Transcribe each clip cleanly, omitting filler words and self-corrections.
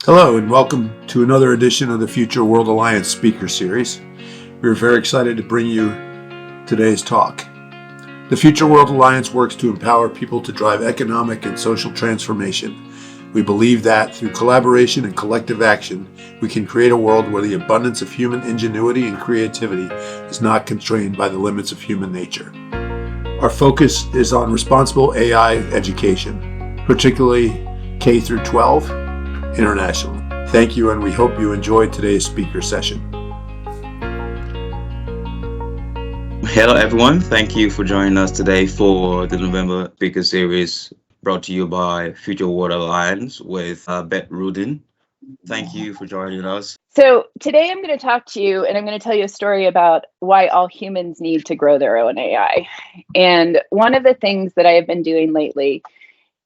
Hello and welcome to another edition of the Future World Alliance Speaker Series. We're very excited to bring you today's talk. The Future World Alliance works to empower people to drive economic and social transformation. We believe that through collaboration and collective action, we can create a world where the abundance of human ingenuity and creativity is not constrained by the limits of human nature. Our focus is on responsible AI education, particularly K through 12, internationally. Thank you, and we hope you enjoyed today's speaker session. Hello, everyone. Thank you for joining us today for the November speaker series brought to you by Future World Alliance with Beth Rudden. Thank you for joining us. So today I'm going to talk to you and I'm going to tell you a story about why all humans need to grow their own AI. And one of the things that I have been doing lately,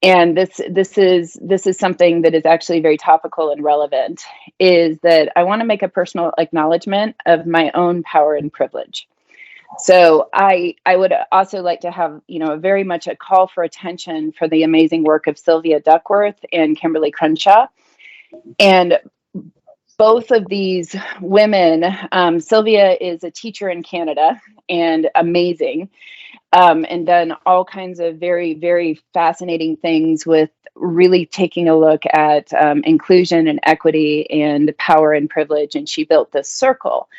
and this is something that is actually very topical and relevant, is that I want to make a personal acknowledgement of my own power and privilege. So I would also like to have, very much a call for attention for the amazing work of Sylvia Duckworth and Kimberly Crenshaw. And both of these women, Sylvia is a teacher in Canada and amazing, and done all kinds of very, very fascinating things with really taking a look at inclusion and equity and power and privilege. And she built this circle.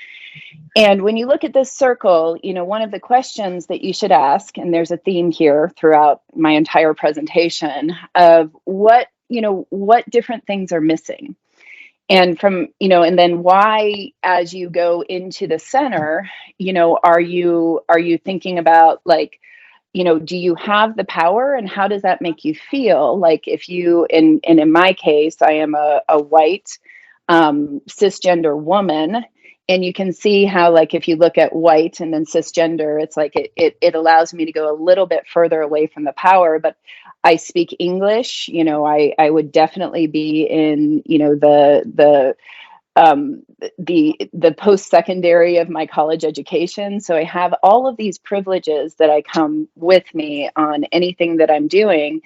And when you look at this circle, one of the questions that you should ask, and there's a theme here throughout my entire presentation of what different things are missing. And and then why, as you go into the center, are you thinking about do you have the power and how does that make you feel? Like if you, and in my case, I am a white cisgender woman. And you can see how, if you look at white and then cisgender, it's like it allows me to go a little bit further away from the power. But I speak English. I would definitely be in, the post-secondary of my college education. So I have all of these privileges that I come with me on anything that I'm doing.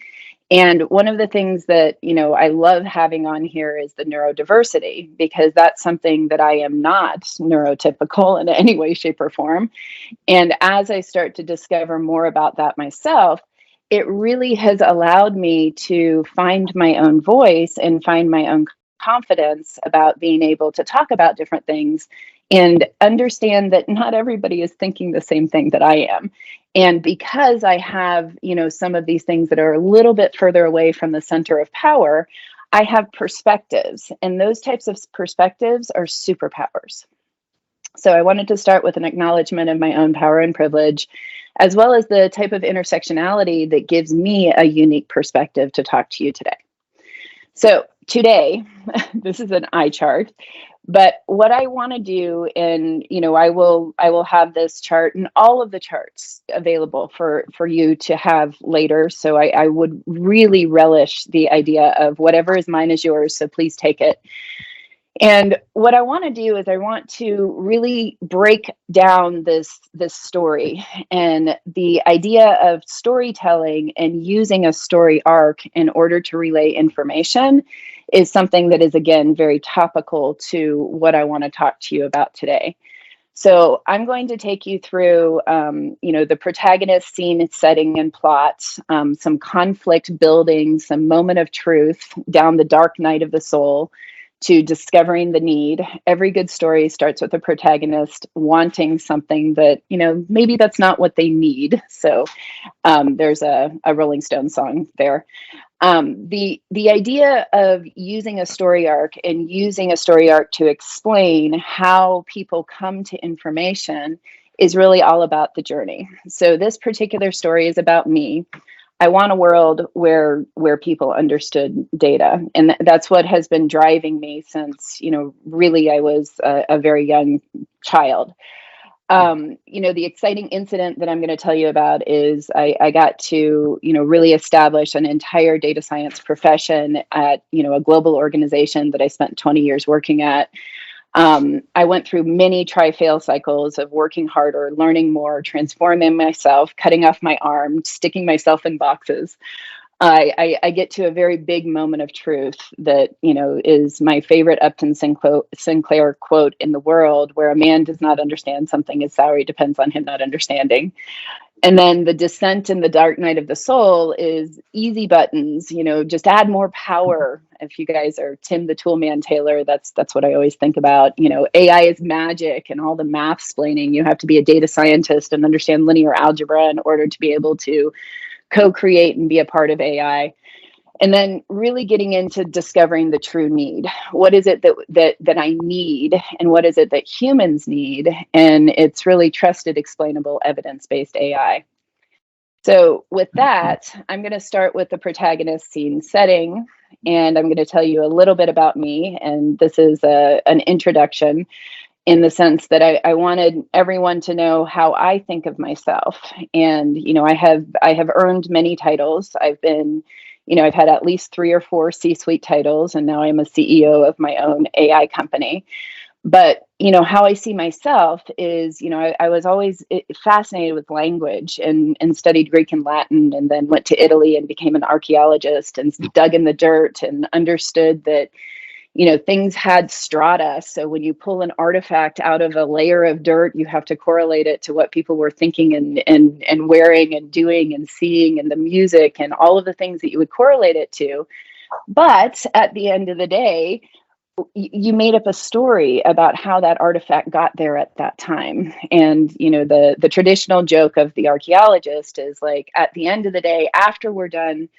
And one of the things that, I love having on here is the neurodiversity, because that's something that I am not neurotypical in any way, shape, or form. And as I start to discover more about that myself, it really has allowed me to find my own voice and find my own confidence about being able to talk about different things and understand that not everybody is thinking the same thing that I am. And because I have, some of these things that are a little bit further away from the center of power, I have perspectives, and those types of perspectives are superpowers. So I wanted to start with an acknowledgement of my own power and privilege, as well as the type of intersectionality that gives me a unique perspective to talk to you today. So today, this is an eye chart, but what I want to do, and I will have this chart and all of the charts available for you to have later. So I would really relish the idea of whatever is mine is yours. So please take it. And what I want to do is I want to really break down this story and the idea of storytelling and using a story arc in order to relay information is something that is, again, very topical to what I want to talk to you about today. So I'm going to take you through, the protagonist, scene, setting, and plot, some conflict building, some moment of truth down the dark night of the soul, to discovering the need. Every good story starts with a protagonist wanting something that, maybe that's not what they need. So there's a Rolling Stones song there. The idea of using a story arc and using a story arc to explain how people come to information is really all about the journey. So this particular story is about me. I want a world where people understood data. And that's what has been driving me since, really I was a very young child. The exciting incident that I'm going to tell you about is I got to, really establish an entire data science profession at, a global organization that I spent 20 years working at. I went through many try-fail cycles of working harder, learning more, transforming myself, cutting off my arm, sticking myself in boxes. I get to a very big moment of truth that, is my favorite Upton Sinclair quote in the world, where a man does not understand something, his salary depends on him not understanding. And then the descent in the dark night of the soul is easy buttons, just add more power. If you guys are Tim the Toolman Taylor, that's what I always think about. AI is magic and all the math splaining. You have to be a data scientist and understand linear algebra in order to be able to co-create and be a part of AI. And then really getting into discovering the true need. What is it that I need, and what is it that humans need? And it's really trusted, explainable, evidence-based AI. So with that, I'm going to start with the protagonist scene setting, and I'm going to tell you a little bit about me. And this is an introduction, in the sense that I wanted everyone to know how I think of myself. And, I have earned many titles. I've had at least 3 or 4 C-suite titles, and now I'm a CEO of my own AI company. But, how I see myself is, I was always fascinated with language, and studied Greek and Latin, and then went to Italy and became an archaeologist and dug in the dirt and understood that things had strata. So when you pull an artifact out of a layer of dirt, you have to correlate it to what people were thinking and wearing and doing and seeing, and the music and all of the things that you would correlate it to. But at the end of the day, you made up a story about how that artifact got there at that time. And, the traditional joke of the archaeologist is like, at the end of the day, after we're done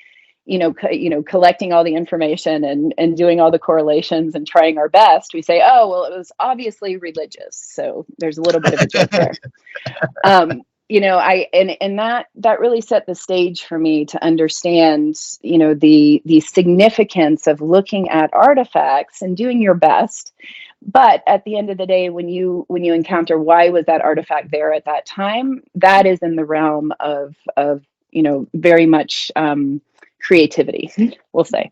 collecting all the information and doing all the correlations and trying our best, we say, oh, well, it was obviously religious. So there's a little bit of a joke there. That really set the stage for me to understand, the significance of looking at artifacts and doing your best. But at the end of the day, when you encounter why was that artifact there at that time, that is in the realm of very much creativity, we'll say.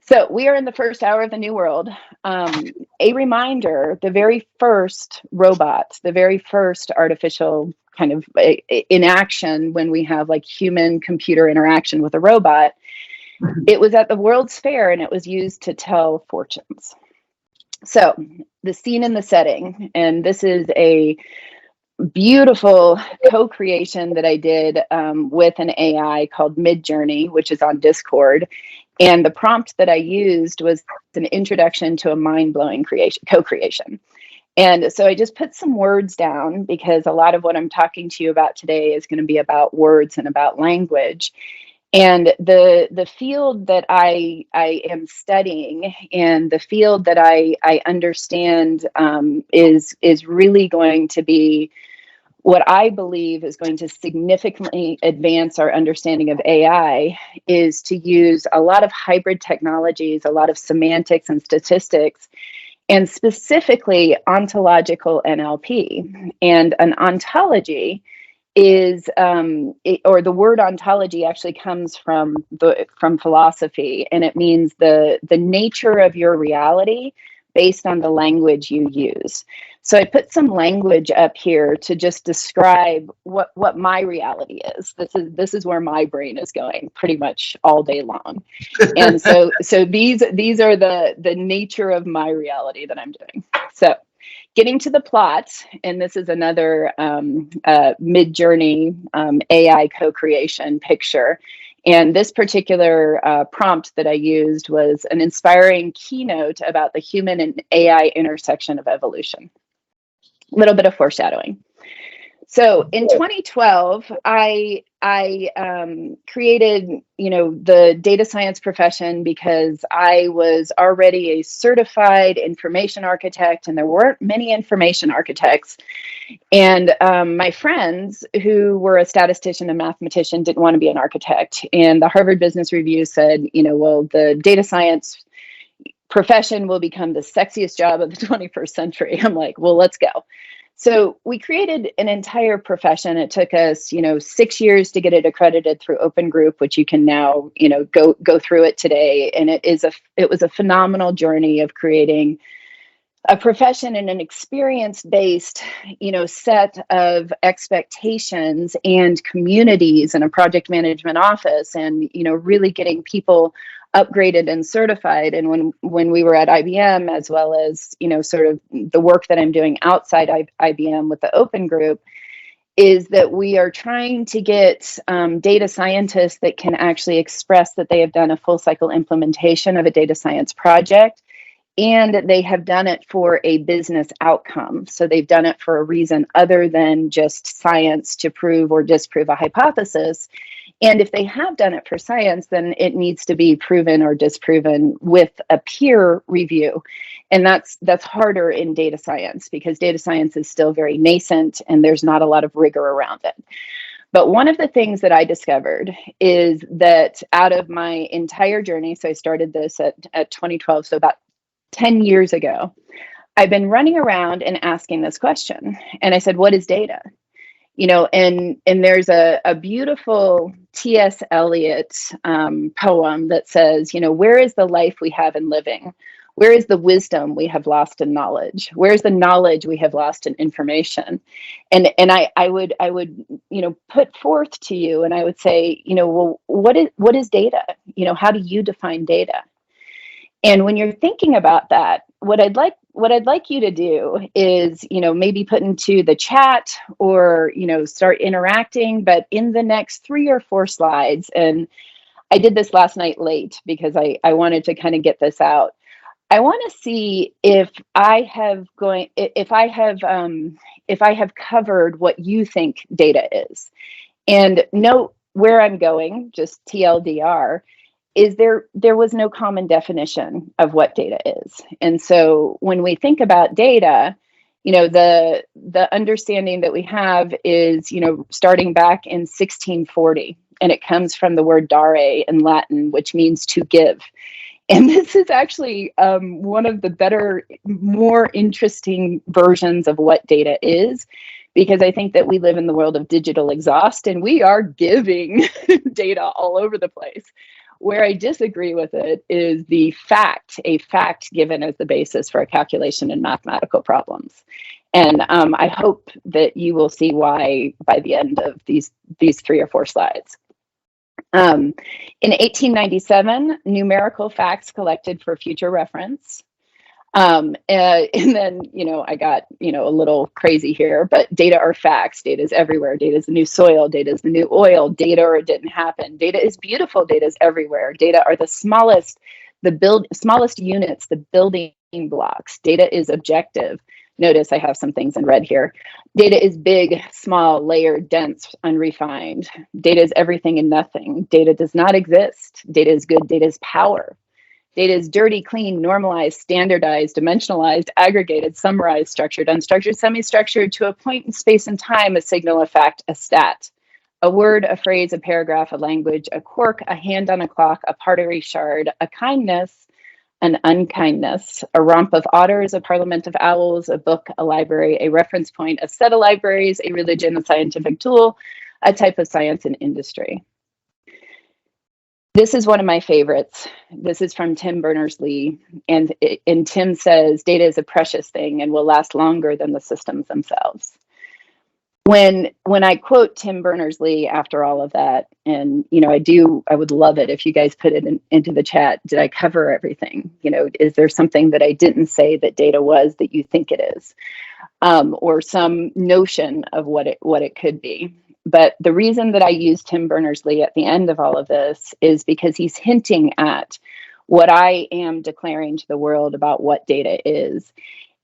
So we are in the first hour of the new world. A reminder, the very first robot, the very first artificial kind of in action, when we have like human computer interaction with a robot, it was at the World's Fair, and it was used to tell fortunes. So the scene and the setting, and this is a beautiful co-creation that I did with an AI called Midjourney, which is on Discord. And the prompt that I used was an introduction to a mind-blowing co-creation. And so I just put some words down, because a lot of what I'm talking to you about today is going to be about words and about language. And the field that I am studying, and the field that I understand is really going to be what I believe is going to significantly advance our understanding of AI, is to use a lot of hybrid technologies, a lot of semantics and statistics, and specifically ontological NLP. And an ontology is, or the word ontology actually comes from philosophy, and it means the nature of your reality based on the language you use. So I put some language up here to just describe what my reality is. This is where my brain is going pretty much all day long. And so these are the nature of my reality that I'm doing. So getting to the plot, and this is another Midjourney AI co-creation picture. And this particular prompt that I used was an inspiring keynote about the human and AI intersection of evolution. A little bit of foreshadowing. So in 2012, I created, the data science profession, because I was already a certified information architect, and there weren't many information architects. And my friends who were a statistician and mathematician didn't want to be an architect. And the Harvard Business Review said, well, the data science profession will become the sexiest job of the 21st century. I'm like, well, let's go. So we created an entire profession. It took us, 6 years to get it accredited through Open Group, which you can now, go through it today. And it was a phenomenal journey of creating a profession and an experience-based, set of expectations and communities and a project management office, and really getting people upgraded and certified. And when we were at IBM, as well as sort of the work that I'm doing outside IBM with the Open Group, is that we are trying to get data scientists that can actually express that they have done a full cycle implementation of a data science project, and they have done it for a business outcome. So they've done it for a reason other than just science to prove or disprove a hypothesis. And if they have done it for science, then it needs to be proven or disproven with a peer review. And that's harder in data science, because data science is still very nascent and there's not a lot of rigor around it. But one of the things that I discovered is that out of my entire journey, so I started this at 2012, so about 10 years ago, I've been running around and asking this question. And I said, what is data? And there's a beautiful T.S. Eliot poem that says, where is the life we have in living? Where is the wisdom we have lost in knowledge? Where's the knowledge we have lost in information? And I would put forth to you, and I would say, well, what is data? How do you define data? And when you're thinking about that, what I'd like you to do is, maybe put into the chat or, start interacting, but in the next 3 or 4 slides, and I did this last night late because I wanted to kind of get this out. I want to see if I have covered what you think data is, and note where I'm going, just TLDR, is there was no common definition of what data is. And so when we think about data, the understanding that we have is, starting back in 1640, and it comes from the word dare in Latin, which means to give. And this is actually one of the better, more interesting versions of what data is, because I think that we live in the world of digital exhaust and we are giving data all over the place. Where I disagree with it is a fact given as the basis for a calculation in mathematical problems. And I hope that you will see why by the end of these 3 or 4 slides. In 1897, numerical facts collected for future reference. And then, I got, a little crazy here, but data are facts. Data is everywhere. Data is the new soil. Data is the new oil. Data or it didn't happen. Data is beautiful. Data is everywhere. Data are the smallest units, the building blocks. Data is objective. Notice I have some things in red here. Data is big, small, layered, dense, unrefined. Data is everything and nothing. Data does not exist. Data is good. Data is power. Data is dirty, clean, normalized, standardized, dimensionalized, aggregated, summarized, structured, unstructured, semi-structured, to a point in space and time, a signal, a fact, a stat. A word, a phrase, a paragraph, a language, a cork, a hand on a clock, a pottery shard, a kindness, an unkindness, a romp of otters, a parliament of owls, a book, a library, a reference point, a set of libraries, a religion, a scientific tool, a type of science and industry. This is one of my favorites. This is from Tim Berners-Lee, and Tim says, data is a precious thing and will last longer than the systems themselves. When I quote Tim Berners-Lee after all of that, and I would love it if you guys put it into the chat. Did I cover everything? Is there something that I didn't say that data was that you think it is, or some notion of what it could be? But the reason that I use Tim Berners-Lee at the end of all of this is because he's hinting at what I am declaring to the world about what data is.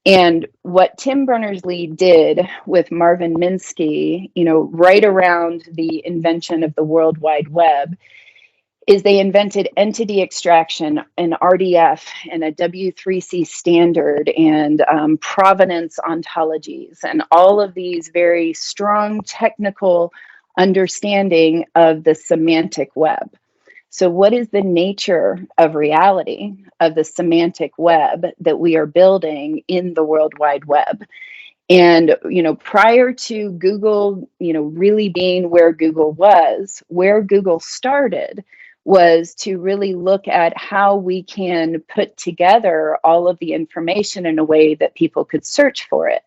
And what Tim Berners-Lee did with Marvin Minsky, right around the invention of the World Wide Web, is they invented entity extraction and RDF and a W3C standard and provenance ontologies and all of these very strong technical understanding of the semantic web. So what is the nature of reality of the semantic web that we are building in the World Wide Web? And, prior to Google, really being where Google was, where Google started was to really look at how we can put together all of the information in a way that people could search for it.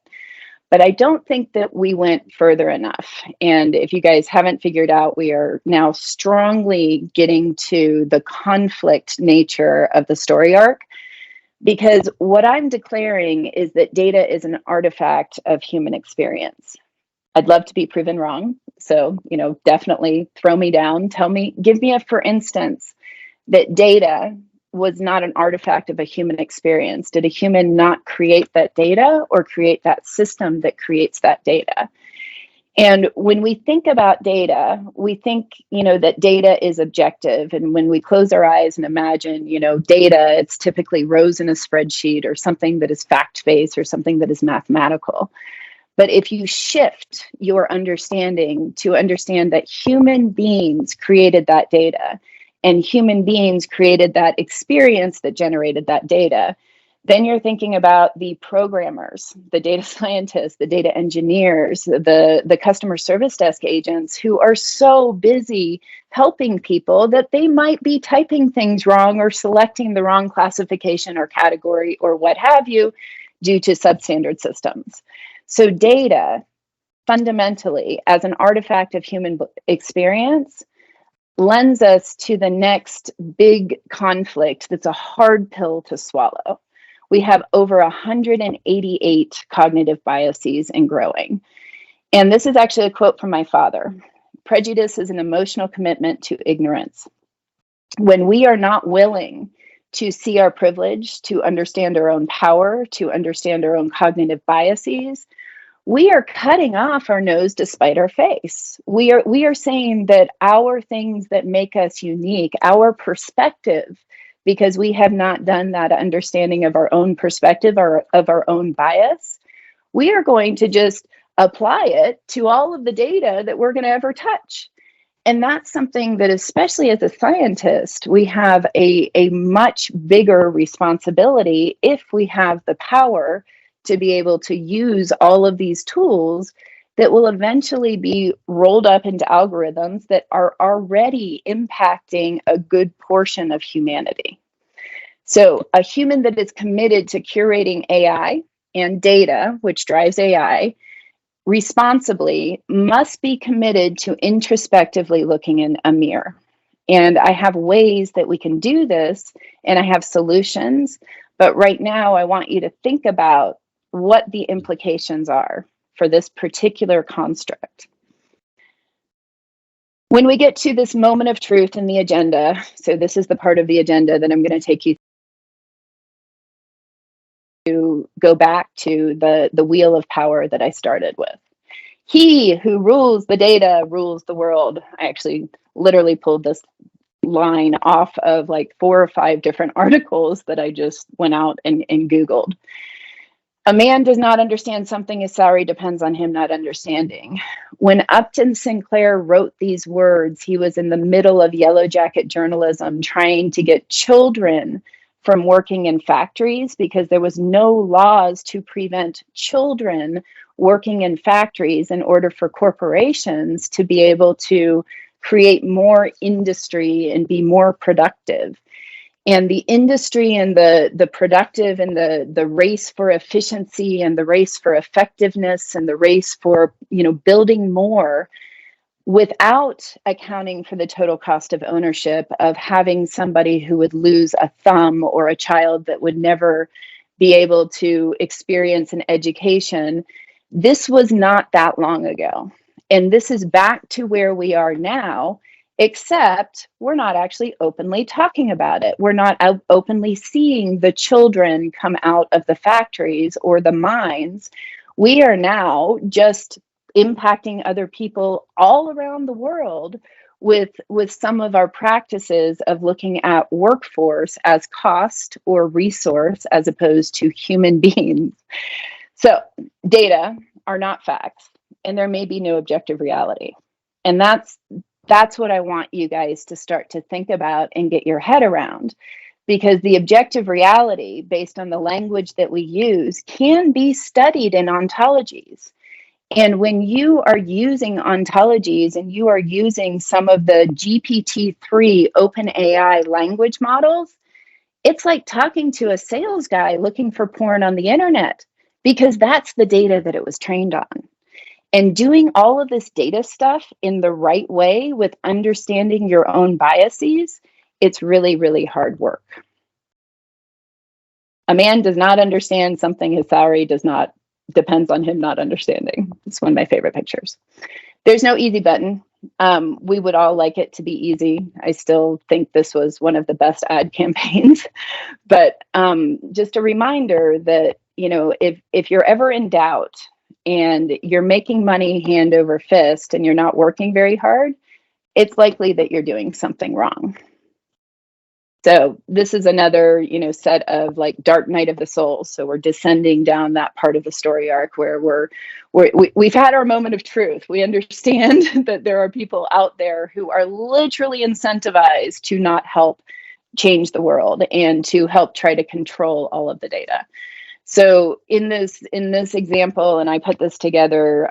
But I don't think that we went further enough. And if you guys haven't figured out, we are now strongly getting to the conflict nature of the story arc. Because what I'm declaring is that data is an artifact of human experience. I'd love to be proven wrong. So, definitely throw me down. Give me a for instance that data was not an artifact of a human experience. Did a human not create that data or create that system that creates that data? And when we think about data, we think, that data is objective. And when we close our eyes and imagine, data, it's typically rows in a spreadsheet or something that is fact-based or something that is mathematical. But if you shift your understanding to understand that human beings created that data and human beings created that experience that generated that data, then you're thinking about the programmers, the data scientists, the data engineers, the customer service desk agents who are so busy helping people that they might be typing things wrong or selecting the wrong classification or category or what have you due to substandard systems. So data, fundamentally, as an artifact of human experience, lends us to the next big conflict that's a hard pill to swallow. We have over 188 cognitive biases and growing. And this is actually a quote from my father. Prejudice is an emotional commitment to ignorance. When we are not willing to see our privilege, to understand our own power, to understand our own cognitive biases, we are cutting off our nose to spite our face. We are saying that our things that make us unique, our perspective, because we have not done that understanding of our own perspective or of our own bias, we are going to just apply it to all of the data that we're going to ever touch. And that's something that, especially as a scientist, we have a much bigger responsibility if we have the power to be able to use all of these tools that will eventually be rolled up into algorithms that are already impacting a good portion of humanity. So a human that is committed to curating AI and data, which drives AI, responsibly must be committed to introspectively looking in a mirror. And I have ways that we can do this, and I have solutions. But right now, I want you to think about what the implications are for this particular construct. When we get to this moment of truth in the agenda, so this is the part of the agenda that I'm going to take you to go back to the wheel of power that I started with. He who rules the data rules the world. I actually literally pulled this line off of like 4 or 5 different articles that I just went out and Googled. A man does not understand something, his salary depends on him not understanding. When Upton Sinclair wrote these words, he was in the middle of yellow jacket journalism trying to get children from working in factories because there was no laws to prevent children working in factories in order for corporations to be able to create more industry and be more productive. And the industry and the productive and the race for efficiency and the race for effectiveness and the race for, building more without accounting for the total cost of ownership of having somebody who would lose a thumb or a child that would never be able to experience an education. This was not that long ago. And this is back to where we are now, except we're not actually openly talking about it. We're not openly seeing the children come out of the factories or the mines. We are now just impacting other people all around the world with some of our practices of looking at workforce as cost or resource as opposed to human beings. So data are not facts, and there may be no objective reality. And that's what I want you guys to start to think about and get your head around, because the objective reality based on the language that we use can be studied in ontologies. And when you are using ontologies and you are using some of the GPT-3 OpenAI language models, it's like talking to a sales guy looking for porn on the internet, because that's the data that it was trained on. And doing all of this data stuff in the right way with understanding your own biases, it's really, really hard work. A man does not understand something his salary depends on him not understanding. It's one of my favorite pictures. There's no easy button. We would all like it to be easy. I still think this was one of the best ad campaigns. But just a reminder that, if you're ever in doubt and you're making money hand over fist and you're not working very hard, it's likely that you're doing something wrong. So this is another, set of like dark night of the soul. So we're descending down that part of the story arc where we've had our moment of truth. We understand that there are people out there who are literally incentivized to not help change the world and to help try to control all of the data. So in this example, and I put this together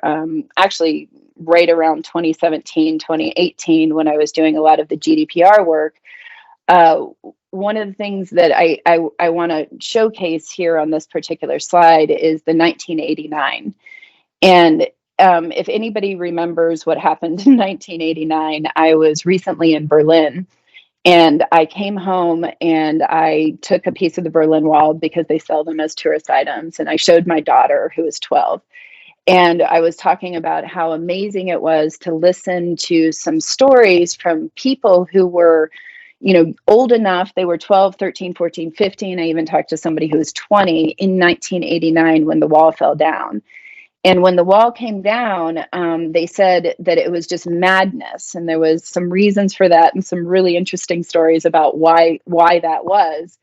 actually right around 2017, 2018, when I was doing a lot of the GDPR work. One of the things that I want to showcase here on this particular slide is the 1989. And if anybody remembers what happened in 1989, I was recently in Berlin. And I came home and I took a piece of the Berlin Wall because they sell them as tourist items. And I showed my daughter, who was 12. And I was talking about how amazing it was to listen to some stories from people who were, old enough. They were 12, 13, 14, 15. I even talked to somebody who was 20 in 1989 when the wall fell down. And when the wall came down, they said that it was just madness. And there was some reasons for that and some really interesting stories about why that was.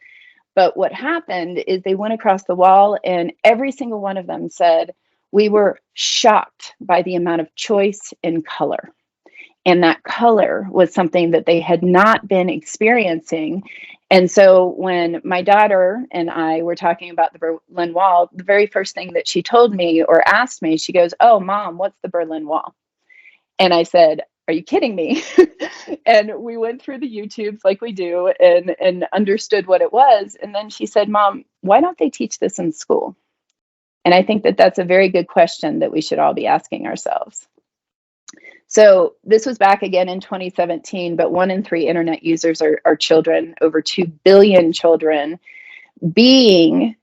But what happened is they went across the wall and every single one of them said, we were shocked by the amount of choice in color. And that color was something that they had not been experiencing. And so when my daughter and I were talking about the Berlin Wall, the very first thing that she told me or asked me, she goes, "Oh, Mom, what's the Berlin Wall?" And I said, "Are you kidding me?" And we went through the YouTubes like we do and understood what it was. And then she said, "Mom, why don't they teach this in school?" And I think that that's a very good question that we should all be asking ourselves. So this was back again in 2017, but 1 in 3 internet users are children, over 2 billion children being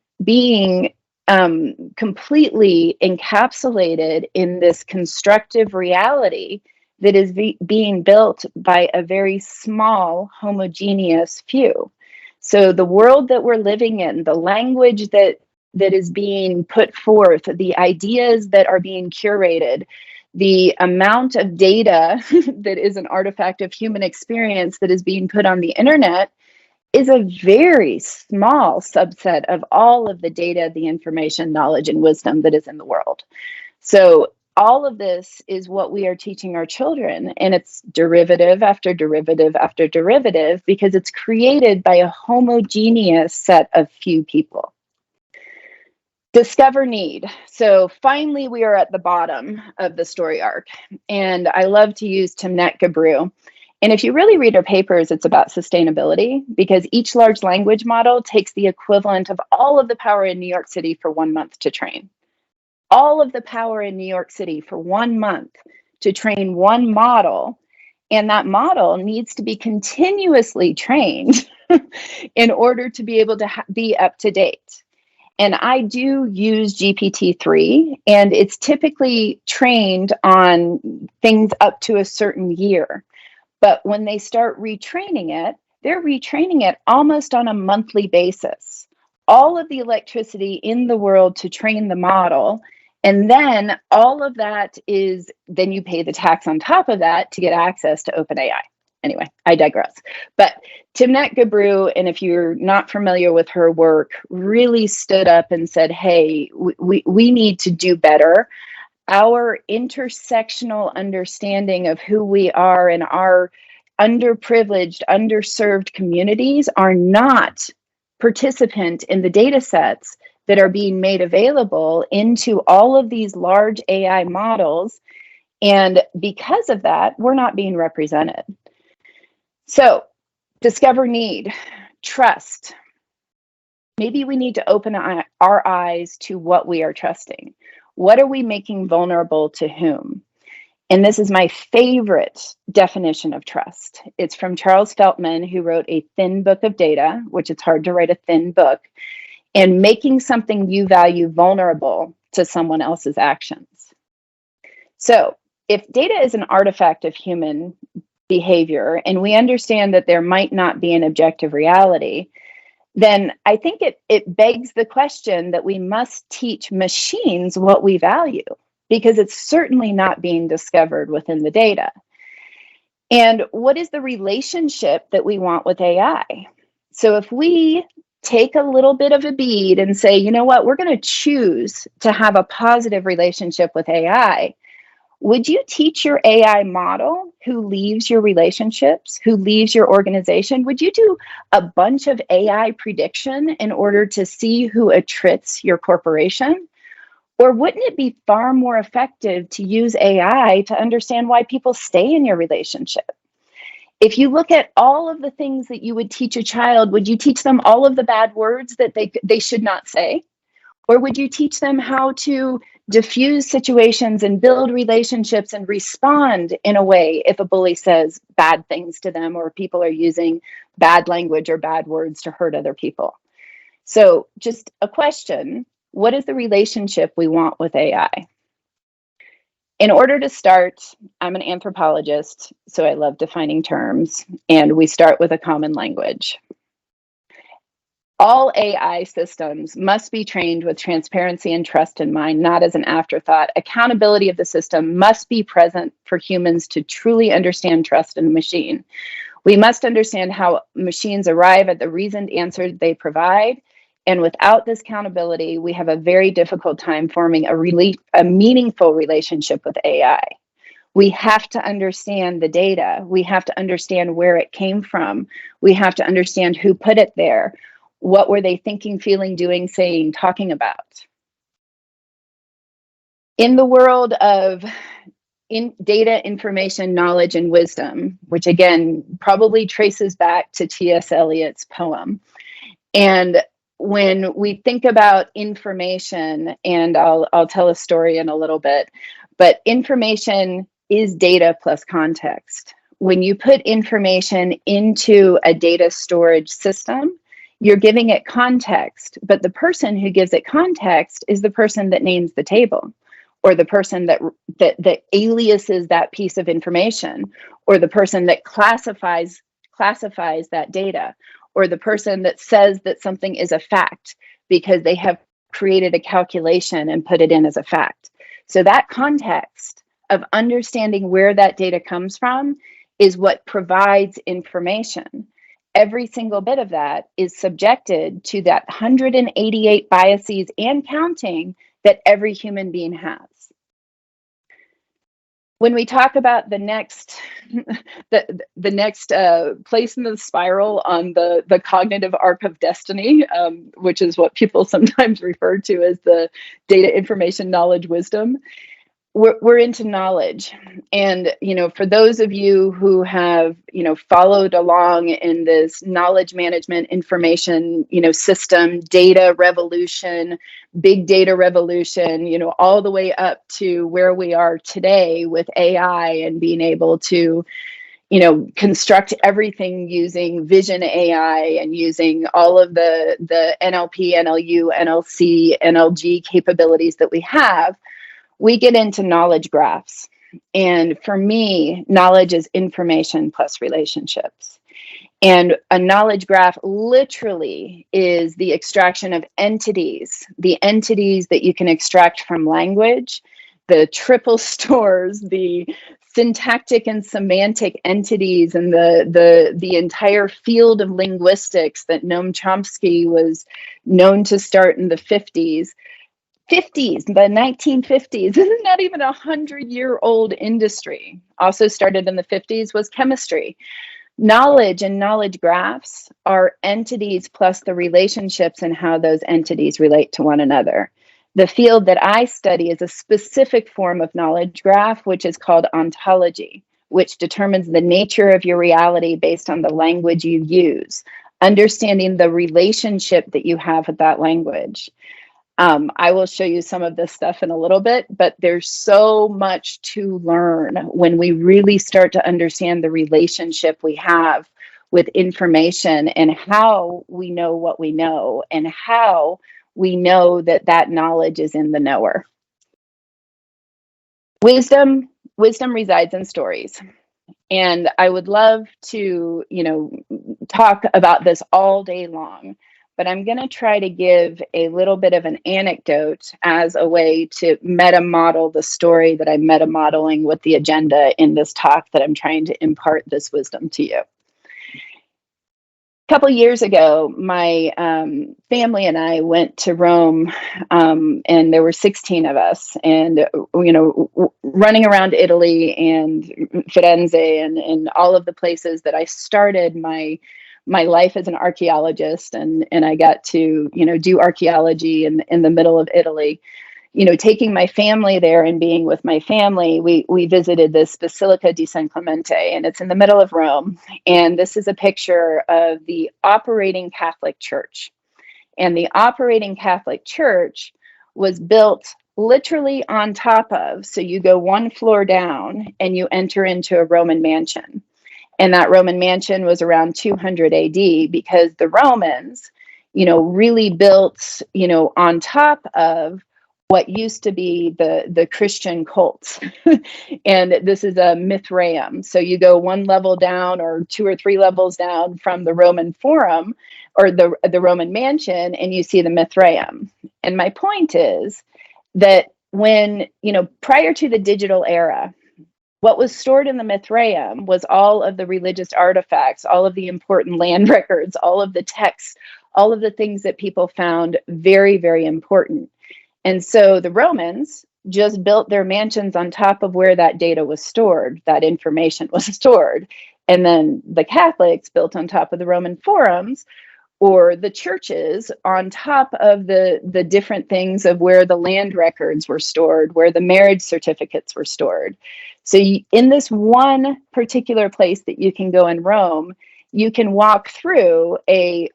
completely encapsulated in this constructive reality that is being built by a very small, homogeneous few. So the world that we're living in, the language that is being put forth, the ideas that are being curated, the amount of data that is an artifact of human experience that is being put on the internet is a very small subset of all of the data, the information, knowledge, and wisdom that is in the world. So all of this is what we are teaching our children, and it's derivative after derivative after derivative because it's created by a homogeneous set of few people. Discover need. So finally, we are at the bottom of the story arc. And I love to use Timnit Gebru. And if you really read her papers, it's about sustainability because each large language model takes the equivalent of all of the power in New York City for 1 month to train. All of the power in New York City for 1 month to train one model. And that model needs to be continuously trained in order to be able to be up to date. And I do use GPT-3, and it's typically trained on things up to a certain year. But when they start retraining it, they're retraining it almost on a monthly basis. All of the electricity in the world to train the model. And then all of that is, then you pay the tax on top of that to get access to OpenAI. Anyway, I digress. But Timnit Gebru, and if you're not familiar with her work, really stood up and said, hey, we need to do better. Our intersectional understanding of who we are and our underprivileged, underserved communities are not participant in the data sets that are being made available into all of these large AI models. And because of that, we're not being represented. So, discover need, trust. Maybe we need to open our eyes to what we are trusting. What are we making vulnerable to whom? And this is my favorite definition of trust. It's from Charles Feltman, who wrote A Thin Book of Data, which it's hard to write a thin book, and making something you value vulnerable to someone else's actions. So if data is an artifact of human behavior, and we understand that there might not be an objective reality, then I think it begs the question that we must teach machines what we value, because it's certainly not being discovered within the data. And what is the relationship that we want with AI? So if we take a little bit of a bead and say, you know what, we're going to choose to have a positive relationship with AI, would you teach your AI model who leaves your relationships, who leaves your organization? Would you do a bunch of AI prediction in order to see who attrits your corporation? Or wouldn't it be far more effective to use AI to understand why people stay in your relationship? If you look at all of the things that you would teach a child, would you teach them all of the bad words that they should not say? Or would you teach them how to diffuse situations and build relationships and respond in a way if a bully says bad things to them, or people are using bad language or bad words to hurt other people? So just a question, what is the relationship we want with AI? In order to start, I'm an anthropologist, so I love defining terms, and we start with a common language. All AI systems must be trained with transparency and trust in mind, not as an afterthought. Accountability of the system must be present for humans to truly understand trust in a machine. We must understand how machines arrive at the reasoned answers they provide. And without this accountability, we have a very difficult time forming a meaningful relationship with AI. We have to understand the data. We have to understand where it came from. We have to understand who put it there. What were they thinking, feeling, doing, saying, talking about? In the world of data, information, knowledge, and wisdom, which again probably traces back to T.S. Eliot's poem. And when we think about information, and I'll tell a story in a little bit, but information is data plus context. When you put information into a data storage system, you're giving it context, but the person who gives it context is the person that names the table, or the person that aliases that piece of information, or the person that classifies that data, or the person that says that something is a fact because they have created a calculation and put it in as a fact. So that context of understanding where that data comes from is what provides information. Every single bit of that is subjected to that 188 biases and counting that every human being has. When we talk about the next place in the spiral on the cognitive arc of destiny, which is what people sometimes refer to as the data, information, knowledge, wisdom, we're into knowledge. And, for those of you who have, followed along in this knowledge management information, system, data revolution, big data revolution, all the way up to where we are today with AI and being able to, construct everything using vision AI and using all of the NLP, NLU, NLC, NLG capabilities that we have, we get into knowledge graphs. And for me, knowledge is information plus relationships. And a knowledge graph literally is the extraction of entities, the entities that you can extract from language, the triple stores, the syntactic and semantic entities, and the entire field of linguistics that Noam Chomsky was known to start in the 50s. The 1950s. This is not even a 100-year-old industry. Also started in the 50s was chemistry. Knowledge and knowledge graphs are entities plus the relationships and how those entities relate to one another. The field that I study is a specific form of knowledge graph, which is called ontology, which determines the nature of your reality based on the language you use, understanding the relationship that you have with that language. I will show you some of this stuff in a little bit, but there's so much to learn when we really start to understand the relationship we have with information and how we know what we know and how we know that that knowledge is in the knower. Wisdom resides in stories. And I would love to, talk about this all day long, but I'm going to try to give a little bit of an anecdote as a way to meta model the story that I'm meta modeling with the agenda in this talk that I'm trying to impart this wisdom to you. A couple years ago, my family and I went to Rome, and there were 16 of us, and running around Italy and Firenze and all of the places that I started my life as an archaeologist, and I got to do archaeology in the middle of Italy. Taking my family there and being with my family, we visited this Basilica di San Clemente, and it's in the middle of Rome. And this is a picture of the operating Catholic Church. And the operating Catholic Church was built literally on top of, so you go one floor down and you enter into a Roman mansion. And that Roman mansion was around 200 AD because the Romans, really built, on top of what used to be the Christian cults. And this is a Mithraeum. So you go one level down or two or three levels down from the Roman Forum or the Roman mansion, and you see the Mithraeum. And my point is that when, prior to the digital era, what was stored in the Mithraeum was all of the religious artifacts, all of the important land records, all of the texts, all of the things that people found very, very important. And so the Romans just built their mansions on top of where that data was stored, that information was stored. And then the Catholics built on top of the Roman forums or the churches on top of the different things of where the land records were stored, where the marriage certificates were stored. So in this one particular place that you can go in Rome, you can walk through a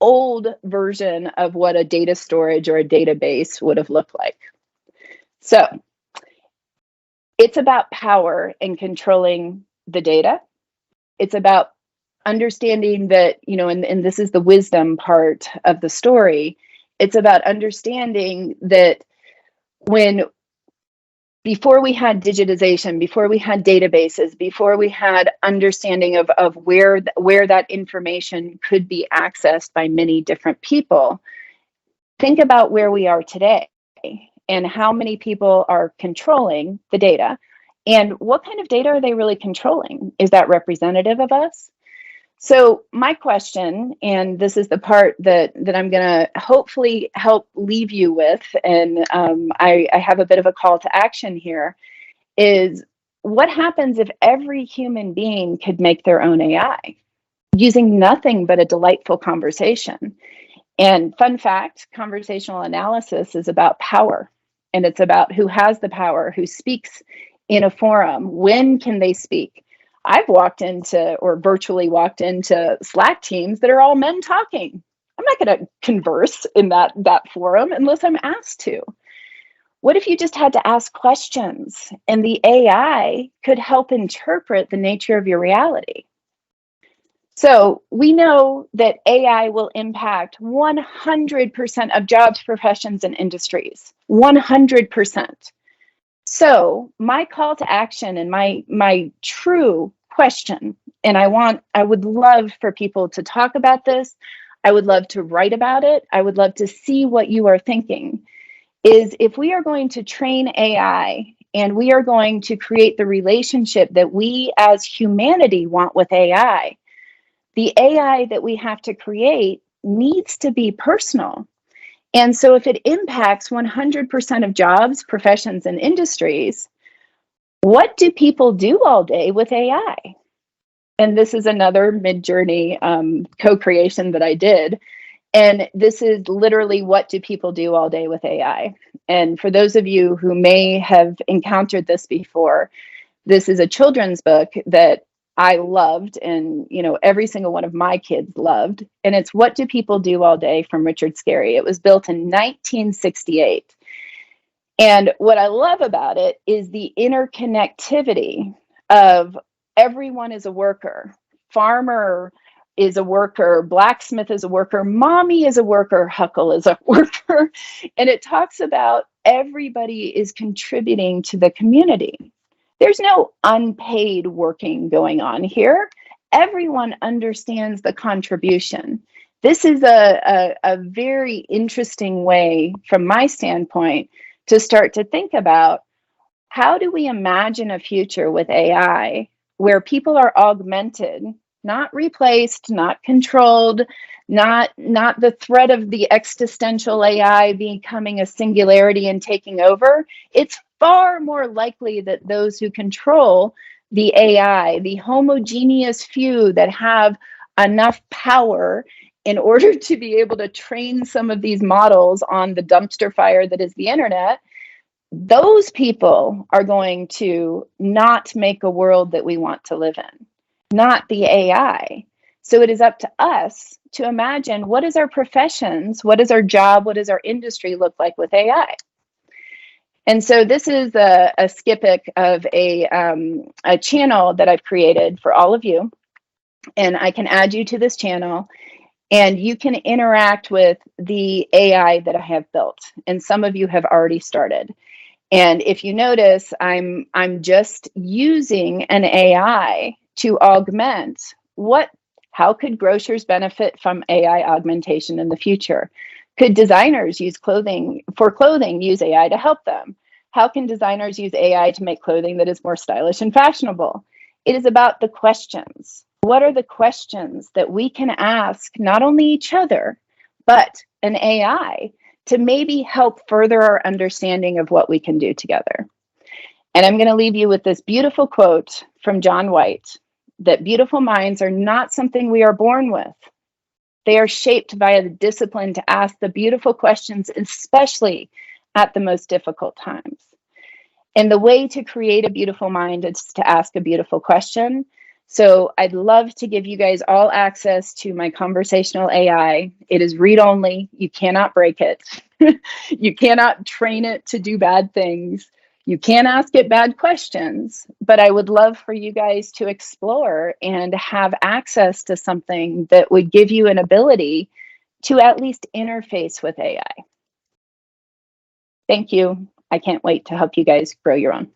old version of what a data storage or a database would have looked like. So it's about power and controlling the data. It's about understanding that, and this is the wisdom part of the story. It's about understanding that before we had digitization, before we had databases, before we had understanding of where that information could be accessed by many different people, think about where we are today and how many people are controlling the data and what kind of data are they really controlling? Is that representative of us? So my question, and this is the part that I'm going to hopefully help leave you with, and I have a bit of a call to action here, is what happens if every human being could make their own AI using nothing but a delightful conversation? And fun fact, conversational analysis is about power, and it's about who has the power, who speaks in a forum, when can they speak? I've walked into or virtually walked into Slack teams that are all men talking. I'm not going to converse in that forum unless I'm asked to. What if you just had to ask questions and the AI could help interpret the nature of your reality? So we know that AI will impact 100% of jobs, professions, and industries. 100%. So my call to action and my true question, and I would love for people to talk about this. I would love to write about it. I would love to see what you are thinking, is if we are going to train AI and we are going to create the relationship that we as humanity want with AI, the AI that we have to create needs to be personal. And so if it impacts 100% of jobs, professions, and industries, what do people do all day with AI? And this is another Mid-Journey co-creation that I did. And this is literally, what do people do all day with AI? And for those of you who may have encountered this before, this is a children's book that I loved, and every single one of my kids loved. And it's What Do People Do All Day from Richard Scarry. It was built in 1968. And what I love about it is the interconnectivity of everyone is a worker. Farmer is a worker, blacksmith is a worker, mommy is a worker, Huckle is a worker. And it talks about everybody is contributing to the community. There's no unpaid working going on here. Everyone understands the contribution. This is a very interesting way, from my standpoint, to start to think about, how do we imagine a future with AI where people are augmented, not replaced, not controlled, not the threat of the existential AI becoming a singularity and taking over. It's far more likely that those who control the AI, the homogeneous few that have enough power in order to be able to train some of these models on the dumpster fire that is the internet, those people are going to not make a world that we want to live in, not the AI. So it is up to us to imagine, what is our professions, what is our job, what does our industry look like with AI? And so this is a skippic of a channel that I've created for all of you. And I can add you to this channel, and you can interact with the AI that I have built. And some of you have already started. And if you notice, I'm just using an AI to augment how could grocers benefit from AI augmentation in the future? Could designers use clothing use AI to help them? How can designers use AI to make clothing that is more stylish and fashionable? It is about the questions. What are the questions that we can ask not only each other, but an AI, to maybe help further our understanding of what we can do together? And I'm going to leave you with this beautiful quote from John White, that beautiful minds are not something we are born with. They are shaped by the discipline to ask the beautiful questions, especially at the most difficult times. And the way to create a beautiful mind is to ask a beautiful question. So I'd love to give you guys all access to my conversational AI. It is read only. You cannot break it. You cannot train it to do bad things. You can ask it bad questions, but I would love for you guys to explore and have access to something that would give you an ability to at least interface with AI. Thank you. I can't wait to help you guys grow your own.